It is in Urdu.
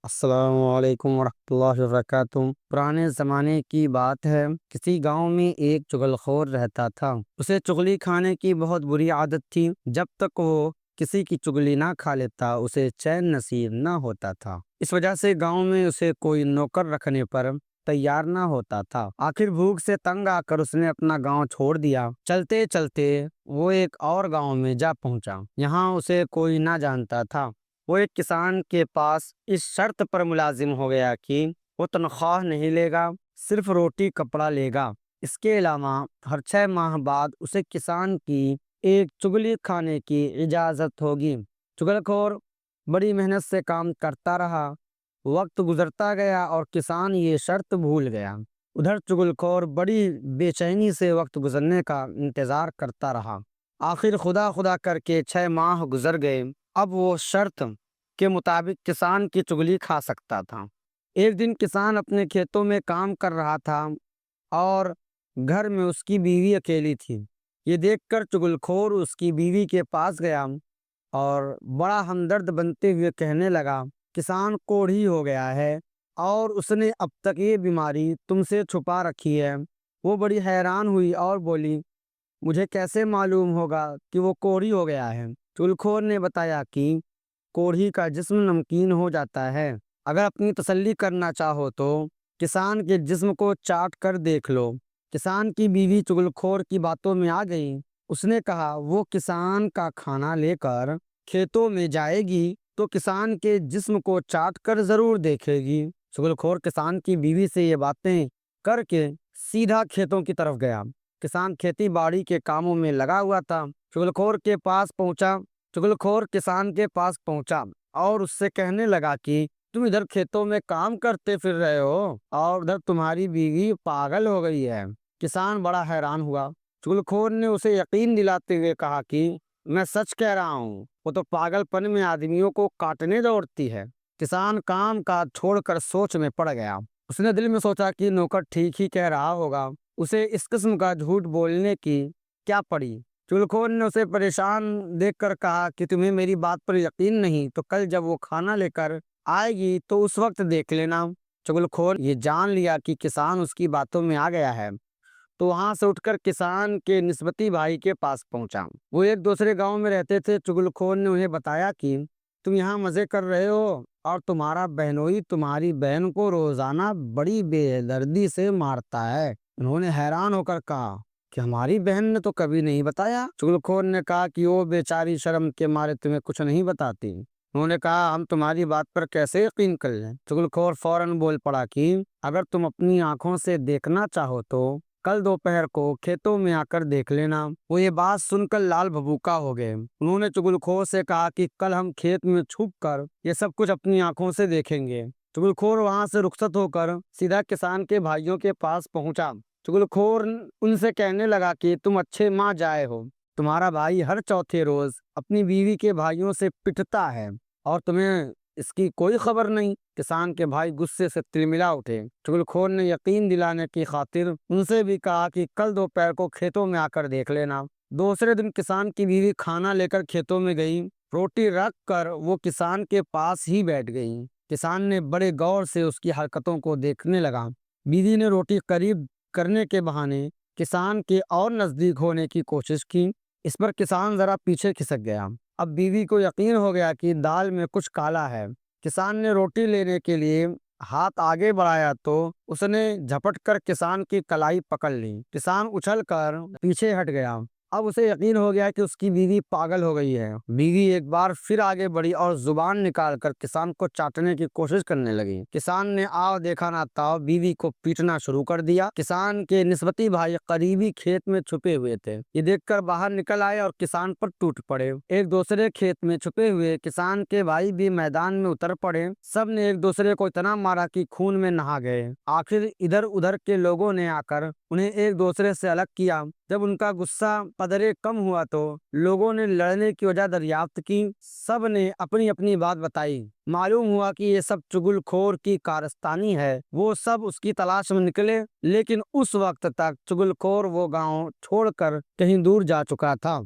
السلام علیکم ورحمۃ اللہ وبرکاتہ۔ پرانے زمانے کی بات ہے، کسی گاؤں میں ایک چغل خور رہتا تھا۔ اسے چغلی کھانے کی بہت بری عادت تھی۔ جب تک وہ کسی کی چغلی نہ کھا لیتا اسے چین نصیب نہ ہوتا تھا۔ اس وجہ سے گاؤں میں اسے کوئی نوکر رکھنے پر تیار نہ ہوتا تھا۔ آخر بھوک سے تنگ آ کر اس نے اپنا گاؤں چھوڑ دیا۔ چلتے چلتے وہ ایک اور گاؤں میں جا پہنچا۔ یہاں اسے کوئی نہ جانتا تھا۔ وہ ایک کسان کے پاس اس شرط پر ملازم ہو گیا کہ وہ تنخواہ نہیں لے گا، صرف روٹی کپڑا لے گا۔ اس کے علاوہ ہر 6 ماہ بعد اسے کسان کی ایک چگلی کھانے کی اجازت ہوگی۔ چگل خور بڑی محنت سے کام کرتا رہا۔ وقت گزرتا گیا اور کسان یہ شرط بھول گیا۔ ادھر چگل خور بڑی بے چینی سے وقت گزرنے کا انتظار کرتا رہا۔ آخر خدا خدا کر کے 6 ماہ گزر گئے۔ اب وہ شرط کے مطابق کسان کی چگلی کھا سکتا تھا۔ ایک دن کسان اپنے کھیتوں میں کام کر رہا تھا اور گھر میں اس کی بیوی اکیلی تھی۔ یہ دیکھ کر چگل خور اس کی بیوی کے پاس گیا اور بڑا ہمدرد بنتے ہوئے کہنے لگا، کسان کوڑھی ہو گیا ہے اور اس نے اب تک یہ بیماری تم سے چھپا رکھی ہے۔ وہ بڑی حیران ہوئی اور بولی، مجھے کیسے معلوم ہوگا کہ وہ کوڑھی ہو گیا ہے؟ چگل خور نے بتایا کہ کوڑھی کا جسم نمکین ہو جاتا ہے۔ اگر اپنی تسلی کرنا چاہو تو کسان کے جسم کو چاٹ کر دیکھ لو۔ کسان کی بیوی چگل خور کی باتوں میں آ گئی۔ اس نے کہا وہ کسان کا کھانا لے کر کھیتوں میں جائے گی تو کسان کے جسم کو چاٹ کر ضرور دیکھے گی۔ چگل خور کسان کی بیوی سے یہ باتیں کر کے سیدھا کھیتوں کی طرف گیا۔ کسان کھیتی باڑی کے کاموں میں لگا ہوا تھا۔ چگل خور کسان کے پاس پہنچا اور اس سے کہنے لگا کہ تم ادھر کھیتوں میں کام کرتے پھر رہے ہو اور ادھر تمہاری بیوی پاگل ہو گئی ہے۔ کسان بڑا حیران ہوا۔ چگل خور نے اسے یقین دلاتے ہوئے کہا کہ میں سچ کہہ رہا ہوں، وہ تو پاگل پن میں آدمیوں کو کاٹنے دوڑتی ہے۔ کسان کام کاج چھوڑ کر سوچ میں پڑ گیا۔ اس نے دل میں سوچا کہ نوکر ٹھیک ہی کہہ رہا ہوگا، اسے اس قسم کا جھوٹ بولنے کی کیا پڑی۔ چگل خور نے اسے پریشان دیکھ کر کہا کہ تمہیں میری بات پر یقین نہیں تو کل جب وہ کھانا لے کر آئے گی تو اس وقت دیکھ لینا۔ چگل خور یہ جان لیا کہ کسان اس کی باتوں میں آ گیا ہے تو وہاں سے اٹھ کر کسان کے نسبتی بھائی کے پاس پہنچا۔ وہ ایک دوسرے گاؤں میں رہتے تھے۔ چگل خور نے انہیں بتایا کہ تم یہاں مزے کر رہے ہو اور تمہارا بہنوئی تمہاری بہن کو روزانہ بڑی بے دردی سے مارتا ہے۔ انہوں نے حیران ہو کر کہا کہ ہماری بہن نے تو کبھی نہیں بتایا۔ چگل خور نے کہا کہ وہ بیچاری شرم کے مارے تمہیں کچھ نہیں بتاتی۔ انہوں نے کہا ہم تمہاری بات پر کیسے یقین کر لیں؟ چگل خور فوراً بول پڑا کہ اگر تم اپنی آنکھوں سے دیکھنا چاہو تو کل دوپہر کو کھیتوں میں آ کر دیکھ لینا۔ وہ یہ بات سن کر لال بھبوکا ہو گئے۔ انہوں نے چگل خور سے کہا کہ کل ہم کھیت میں چھپ کر یہ سب کچھ اپنی آنکھوں سے دیکھیں گے۔ چگل خور وہاں سے رخصت ہو کر سیدھا کسان کے بھائیوں کے پاس پہنچا۔ چگل خور ان سے کہنے لگا کہ تم اچھے ماں جائے ہو، تمہارا بھائی ہر چوتھے روز اپنی بیوی کے بھائیوں سے پٹتا ہے اور تمہیں اس کی کوئی خبر نہیں۔ کسان کے بھائی غصے سے تلملا اٹھے۔ چگل خور نے یقین دلانے کی خاطر ان سے بھی کہا کہ کل دوپہر کو کھیتوں میں آ کر دیکھ لینا۔ دوسرے دن کسان کی بیوی کھانا لے کر کھیتوں میں گئی۔ روٹی رکھ کر وہ کسان کے پاس ہی بیٹھ گئی۔ کسان نے بڑے غور سے اس کی حرکتوں کو دیکھنے لگا۔ بیوی نے روٹی قریب کرنے کے بہانے کسان کے اور نزدیک ہونے کی کوشش کی۔ اس پر کسان ذرا پیچھے کھسک گیا۔ اب بیوی کو یقین ہو گیا کہ دال میں کچھ کالا ہے۔ کسان نے روٹی لینے کے لیے ہاتھ آگے بڑھایا تو اس نے جھپٹ کر کسان کی کلائی پکڑ لی۔ کسان اچھل کر پیچھے ہٹ گیا۔ اب اسے یقین ہو گیا کہ اس کی بیوی پاگل ہو گئی ہے۔ بیوی ایک بار پھر آگے بڑھی اور زبان نکال کر کسان کو چاٹنے کی کوشش کرنے لگی۔ کسان نے آؤ دیکھا نہ تاؤ بیوی کو پیٹنا شروع کر دیا۔ کسان کے نسبتی بھائی قریبی کھیت میں چھپے ہوئے تھے۔ یہ دیکھ کر باہر نکل آئے اور کسان پر ٹوٹ پڑے۔ ایک دوسرے کھیت میں چھپے ہوئے کسان کے بھائی بھی میدان میں اتر پڑے۔ سب نے ایک دوسرے کو اتنا مارا کہ خون میں نہا گئے۔ آخر ادھر ادھر کے لوگوں نے آ کر انہیں ایک دوسرے سے الگ کیا۔ جب ان کا غصہ قدرے کم ہوا تو لوگوں نے لڑنے کی وجہ دریافت کی۔ سب نے اپنی اپنی بات بتائی۔ معلوم ہوا کہ یہ سب چگل خور کی کارستانی ہے۔ وہ سب اس کی تلاش میں نکلے لیکن اس وقت تک چگل خور وہ گاؤں چھوڑ کر کہیں دور جا چکا تھا۔